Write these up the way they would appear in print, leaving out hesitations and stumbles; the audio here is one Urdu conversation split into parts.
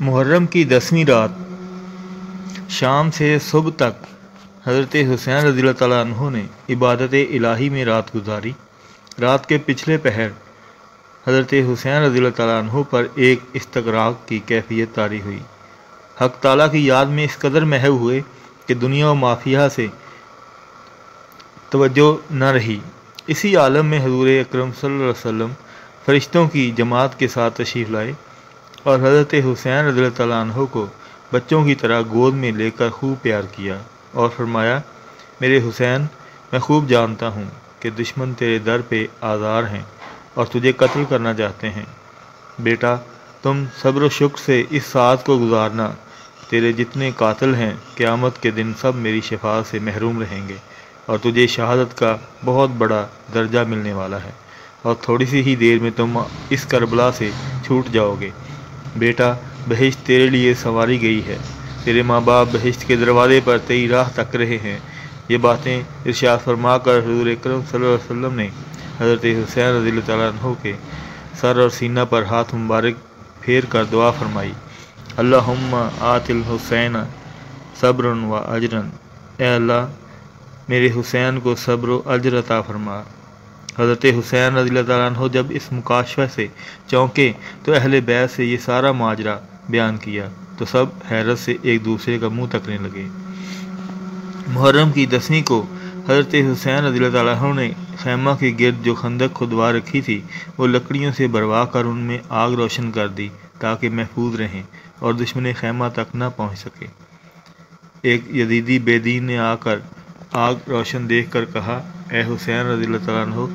محرم کی 10ویں رات شام سے صبح تک حضرت حسین رضی اللہ تعالیٰ عنہ نے عبادت الہی میں رات گزاری۔ رات کے پچھلے پہر حضرت حسین رضی اللہ تعالیٰ عنہ پر ایک استغراق کی کیفیت طاری ہوئی۔ حق تعالیٰ کی یاد میں اس قدر محو ہوئے کہ دنیا و مافیہ سے توجہ نہ رہی۔ اسی عالم میں حضور اکرم صلی اللہ علیہ وسلم فرشتوں کی جماعت کے ساتھ تشریف لائے اور حضرت حسین رضی اللہ تعالیٰ عنہ کو بچوں کی طرح گود میں لے کر خوب پیار کیا اور فرمایا، میرے حسین، میں خوب جانتا ہوں کہ دشمن تیرے در پہ آزار ہیں اور تجھے قتل کرنا چاہتے ہیں۔ بیٹا، تم صبر و شکر سے اس ساعت کو گزارنا۔ تیرے جتنے قاتل ہیں قیامت کے دن سب میری شفاعت سے محروم رہیں گے اور تجھے شہادت کا بہت بڑا درجہ ملنے والا ہے اور تھوڑی سی ہی دیر میں تم اس کربلا سے چھوٹ جاؤ گے۔ بیٹا، بہشت تیرے لیے سنواری گئی ہے، تیرے ماں باپ بہشت کے دروازے پر تیری راہ تک رہے ہیں۔ یہ باتیں ارشاد فرما کر حضور اکرم صلی اللہ علیہ وسلم نے حضرت حسین رضی اللہ تعالیٰ عنہ کے سر اور سینہ پر ہاتھ مبارک پھیر کر دعا فرمائی، اللہم آت الحسین صبر و اجرا، اے اللہ میرے حسین کو صبر و اجر عطا فرما۔ حضرت حسین رضی اللہ تعالیٰ عنہ جب اس مکاشفہ سے چونکے تو اہل بیت سے یہ سارا ماجرا بیان کیا تو سب حیرت سے ایک دوسرے کا منہ تکنے لگے۔ محرم کی 10ویں کو حضرت حسین رضی اللہ تعالیٰ عنہ نے خیمہ کے گرد جو خندق کھدوا رکھی تھی وہ لکڑیوں سے بھروا کر ان میں آگ روشن کر دی تاکہ محفوظ رہیں اور دشمن خیمہ تک نہ پہنچ سکے۔ ایک یزیدی بے دین نے آ کر آگ روشن دیکھ کر کہا، اے حسین رضی اللہ تعالیٰ عنہ،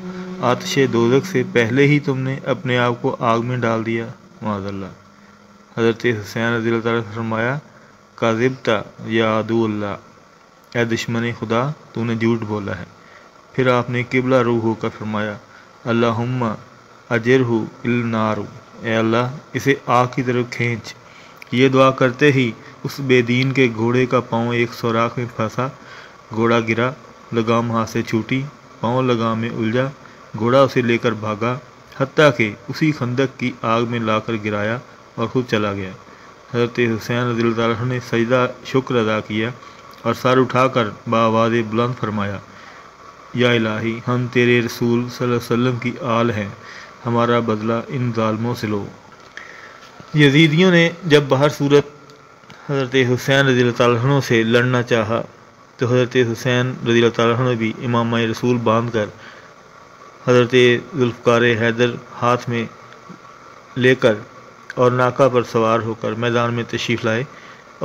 آتش دوزخ سے پہلے ہی تم نے اپنے آپ کو آگ میں ڈال دیا، معاذ اللہ۔ حضرت حسین رضی اللہ تعالیٰ نے فرمایا، کاذبت یا عدو اللہ، اے دشمن خدا، تو نے جھوٹ بولا ہے۔ پھر آپ نے قبلہ رو ہو کر فرمایا، اللہم اجرہ النار، اے اللہ اسے آگ کی طرف کھینچ۔ یہ دعا کرتے ہی اس بے دین کے گھوڑے کا پاؤں ایک سوراخ میں پھنسا، گھوڑا گرا، لگام ہاتھ سے چھوٹی، پاؤں لگام میں الجھا، گھوڑا اسے لے کر بھاگا حتیٰ کہ اسی خندق کی آگ میں لا کر گرایا اور خود چلا گیا۔ حضرت حسین رضی اللہ تعالیٰ عنہ نے سجدہ شکر ادا کیا اور سر اٹھا کر بآواز بلند فرمایا، یا الہی، ہم تیرے رسول صلی اللہ علیہ وسلم کی آل ہیں، ہمارا بدلہ ان ظالموں سے لو۔ یزیدیوں نے جب بہر صورت حضرت حسین رضی اللہ تعالیٰ عنہ سے لڑنا چاہا تو حضرت حسین رضی اللہ تعالیٰ عنہ نے بھی امامہ رسول باندھ کر حضرت ذوالفقار حیدر ہاتھ میں لے کر اور ناکہ پر سوار ہو کر میدان میں تشریف لائے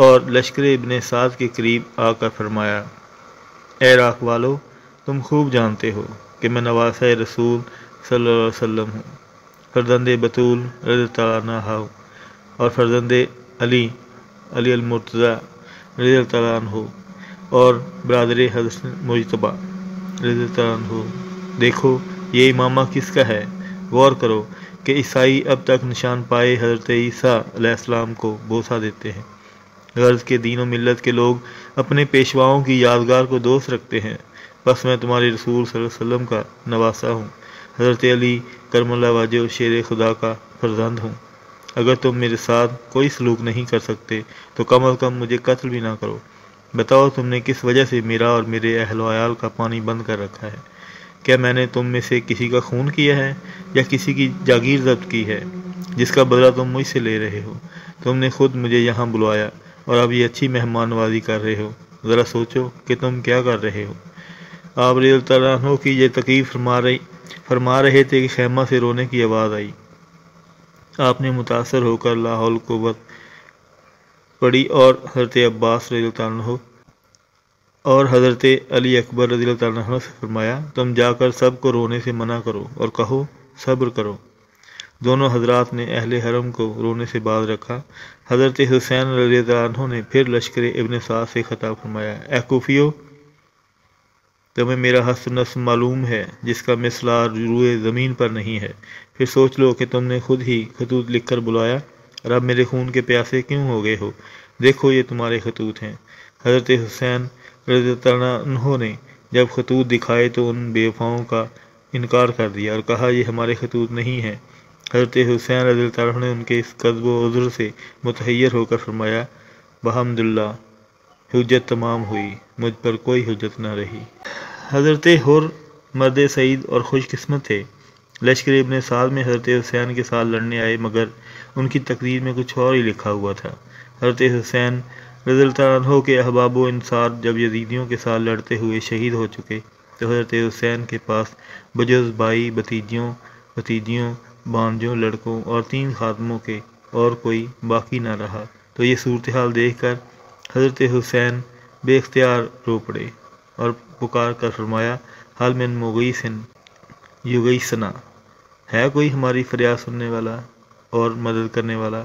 اور لشکر ابن سعد کے قریب آ کر فرمایا، اے راکھ والو، تم خوب جانتے ہو کہ میں نواسہ رسول صلی اللہ علیہ وسلم ہوں، فرزند بطول رضی اللہ تعالیٰ عنہ اور فرزند علی المرتضیٰ رضی اللہ تعالیٰ عنہ اور برادر حضرت مجتبیٰ رضی اللہ تعالیٰ عنہ۔ دیکھو یہ امامہ کس کا ہے، غور کرو کہ عیسائی اب تک نشان پائے حضرت عیسیٰ علیہ السلام کو بوسہ دیتے ہیں۔ غرض کے دین و ملت کے لوگ اپنے پیشواؤں کی یادگار کو دوست رکھتے ہیں، بس میں تمہارے رسول صلی اللہ علیہ وسلم کا نواسہ ہوں، حضرت علی کرم اللہ وجہ شیر خدا کا فرزند ہوں۔ اگر تم میرے ساتھ کوئی سلوک نہیں کر سکتے تو کم از کم مجھے قتل بھی نہ کرو۔ بتاؤ تم نے کس وجہ سے میرا اور میرے اہل و عیال کا پانی بند کر رکھا ہے؟ کیا میں نے تم میں سے کسی کا خون کیا ہے یا کسی کی جاگیر ضبط کی ہے جس کا بدلہ تم مجھ سے لے رہے ہو؟ تم نے خود مجھے یہاں بلوایا اور اب یہ اچھی مہمان نوازی کر رہے ہو، ذرا سوچو کہ تم کیا کر رہے ہو۔ آپ رضی اللہ تعالیٰ عنہ کی یہ تقریر فرما رہے تھے کہ خیمہ سے رونے کی آواز آئی۔ آپ نے متاثر ہو کر لا حول قوت پڑھی اور حضرت عباس رضی اللہ تعالیٰ عنہ اور حضرت علی اکبر رضی اللہ تعالیٰ عنہ سے فرمایا، تم جا کر سب کو رونے سے منع کرو اور کہو صبر کرو۔ دونوں حضرات نے اہل حرم کو رونے سے باز رکھا۔ حضرت حسین رضی اللہ عنہ نے پھر لشکر ابن سعد سے خطاب فرمایا، اے کوفیو، تمہیں میرا حسن نفس معلوم ہے جس کا مثلا روئے زمین پر نہیں ہے۔ پھر سوچ لو کہ تم نے خود ہی خطوط لکھ کر بلایا اور اب میرے خون کے پیاسے کیوں ہو گئے ہو؟ دیکھو یہ تمہارے خطوط ہیں۔ حضرت حسین رضی اللہ عنہ نے جب خطوط دکھائے تو ان بے وفاؤں کا انکار کر دیا اور کہا، یہ ہمارے خطوط نہیں ہیں۔ حضرت حسین رضی اللہ عنہ نے ان کے اس قصب و عذر سے متحیر ہو کر فرمایا، بحمداللہ حجت تمام ہوئی، مجھ پر کوئی حجت نہ رہی۔ حضرت حر مرد سعید اور خوش قسمت تھے۔ لشکر ابن سعد میں حضرت حسین کے ساتھ لڑنے آئے، مگر ان کی تقریر میں کچھ اور ہی لکھا ہوا تھا۔ حضرت حسین رضی اللہ عنہ کے احباب و انصار جب یزیدیوں کے ساتھ لڑتے ہوئے شہید ہو چکے تو حضرت حسین کے پاس بجز بھائی، بھتیجیوں، بھانجوں، لڑکوں اور 3 خادموں کے اور کوئی باقی نہ رہا۔ تو یہ صورتحال دیکھ کر حضرت حسین بے اختیار رو پڑے اور پکار کر فرمایا، حل من مغیث یغیثنا، ہے کوئی ہماری فریاد سننے والا اور مدد کرنے والا؟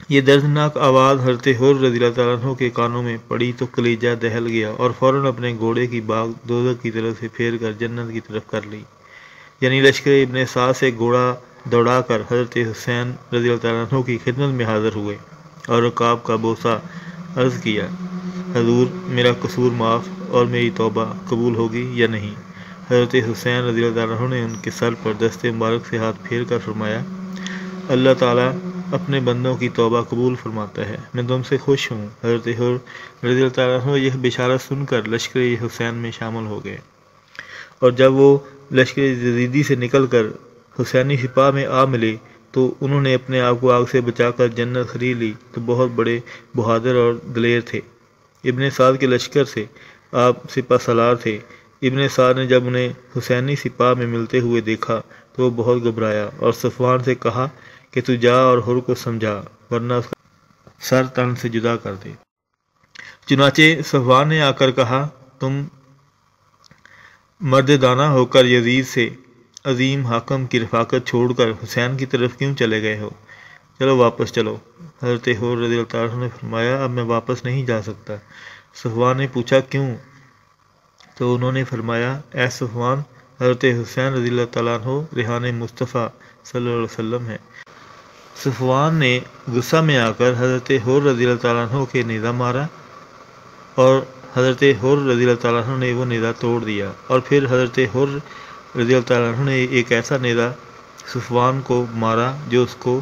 یہ دردناک آواز حضرت حر رضی اللہ عنہ کے کانوں میں پڑی تو کلیجہ دہل گیا اور فوراً اپنے گھوڑے کی باگ دوزخ کی طرف سے پھیر کر جنت کی طرف کر لی۔ یعنی لشکر ابن سعد سے گھوڑا دوڑا کر حضرت حسین رضی اللہ عنہ کی خدمت میں حاضر ہوئے اور رکاب کا بوسہ عرض کیا، حضور میرا قصور معاف اور میری توبہ قبول ہوگی یا نہیں؟ حضرت حسین رضی اللہ عنہ نے ان کے سر پر دست مبارک سے ہاتھ پھیر کر فرمایا، اللہ تعالیٰ اپنے بندوں کی توبہ قبول فرماتا ہے، میں تم سے خوش ہوں۔ حضرت حر رضی اللہ عنہ یہ بشارت سن کر لشکر حسین میں شامل ہو گئے، اور جب وہ لشکر یزیدی سے نکل کر حسینی سپاہ میں آ ملے تو انہوں نے اپنے آپ کو آگ سے بچا کر جنت خرید لی، تو بہت بڑے بہادر اور دلیر تھے۔ ابن سعد کے لشکر سے آپ سپہ سالار تھے۔ ابن سعد نے جب انہیں حسینی سپاہ میں ملتے ہوئے دیکھا تو وہ بہت گھبرایا اور صفوان سے کہا کہ تو جا اور حر کو سمجھا، ورنہ اس کا سر تن سے جدا کر دے۔ چنانچہ صفوان نے آ کر کہا، تم مردانہ ہو کر یزید سے عظیم حاکم کی رفاقت چھوڑ کر حسین کی طرف کیوں چلے گئے ہو؟ چلو واپس چلو۔ حضرت حر رضی اللہ عنہ نے فرمایا، اب میں واپس نہیں جا سکتا۔ صفوان نے پوچھا کیوں؟ تو انہوں نے فرمایا، اے صفوان، حضرت حسین رضی اللہ تعالیٰ عنہ ریحان مصطفیٰ صلی اللہ علیہ وسلم ہے۔ صفوان نے غصہ میں آ کر حضرت حر رضی اللہ تعالیٰ عنہ کے نیزہ مارا اور حضرت حر رضی اللہ تعالیٰ عنہ نے وہ نیزہ توڑ دیا، اور پھر حضرت حر رضی اللہ تعالیٰ عنہ نے ایک ایسا نیزہ صفوان کو مارا جو اس کو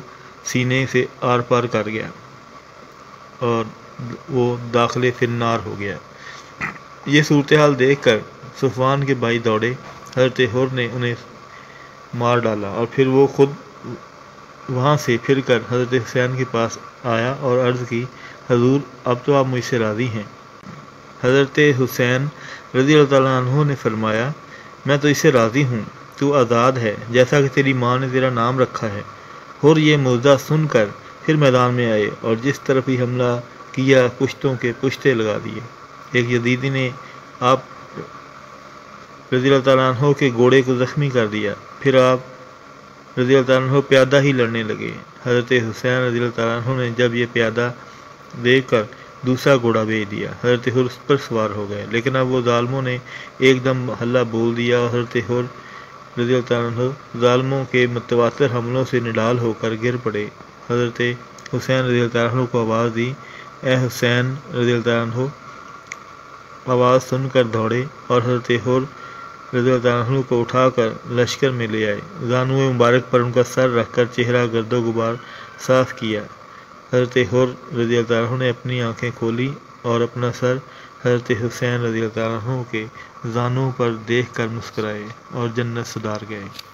سینے سے آر پار کر گیا اور وہ داخل فی النار ہو گیا۔ یہ صورتحال دیکھ کر صفوان کے بھائی دوڑے، حضرت حر نے انہیں مار ڈالا اور پھر وہ خود وہاں سے پھر کر حضرت حسین کے پاس آیا اور عرض کی، حضور اب تو آپ مجھ سے راضی ہیں؟ حضرت حسین رضی اللہ تعالیٰ عنہ نے فرمایا، میں تو اس سے راضی ہوں، تو آزاد ہے جیسا کہ تیری ماں نے تیرا نام رکھا ہے۔ حر یہ معجزہ سن کر پھر میدان میں آئے اور جس طرف ہی حملہ کیا پشتوں کے پشتے لگا دیے۔ ایک یزیدی نے آپ رضی اللہ تعالیٰ عنہ کے گھوڑے کو زخمی کر دیا، پھر آپ رضی اللہ تعالیٰ عنہ پیادہ ہی لڑنے لگے۔ حضرت حسین رضی اللہ تعالیٰ عنہ نے جب یہ پیادہ دیکھ کر دوسرا گھوڑا بھیج دیا، حضرت حر اس پر سوار ہو گئے، لیکن اب وہ ظالموں نے ایک دم حلہ بول دیا اور حضرت حر رضی اللہ تعالیٰ عنہ ظالموں کے متواتر حملوں سے نڈال ہو کر گر پڑے۔ حضرت حسین رضی اللہ تعالیٰ عنہ کو آواز دی، اے حسین رضی اللہ تعالیٰ عنہ۔ آواز سن کر دوڑے اور حضرت حر رضی اللہ تعالیٰ عنہ کو اٹھا کر لشکر میں لے آئے، زانوئے مبارک پر ان کا سر رکھ کر چہرہ گرد و غبار صاف کیا۔ حضرت حر رضی اللہ تعالیٰ عنہ نے اپنی آنکھیں کھولی اور اپنا سر حضرت حسین رضی اللہ تعالیٰ عنہ کے زانوں پر دیکھ کر مسکرائے اور جنت سدار گئے۔